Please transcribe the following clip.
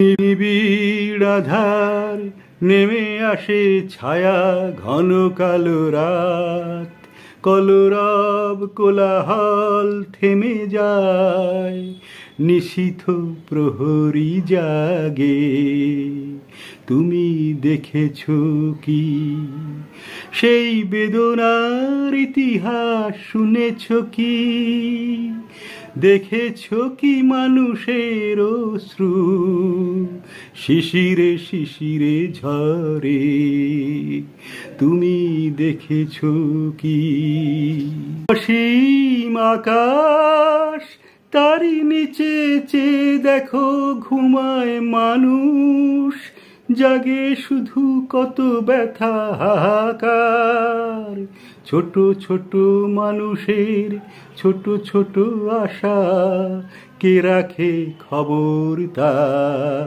নিবিড় আধার নেমে আসে ছায়া, ঘন কালো রাত, কলরব কোলাহল থেমে যায়, নিশীথ প্রহরী জাগে। তুমি দেখেছো কি সেই বেদনার ইতিহাস? শুনেছো কি, দেখেছো কি মানুষের অশ্রু শিশিরে শিশিরে ঝরে? তুমি দেখেছো কি অসীম আকাশ, তারই নিচে চেয়ে দেখো ঘুমায় মানুষ, জাগে শুধু কত ব্যথা হাহাকার। ছোট ছোট মানুষের ছোট ছোট আশা, কে রাখে খবর তার?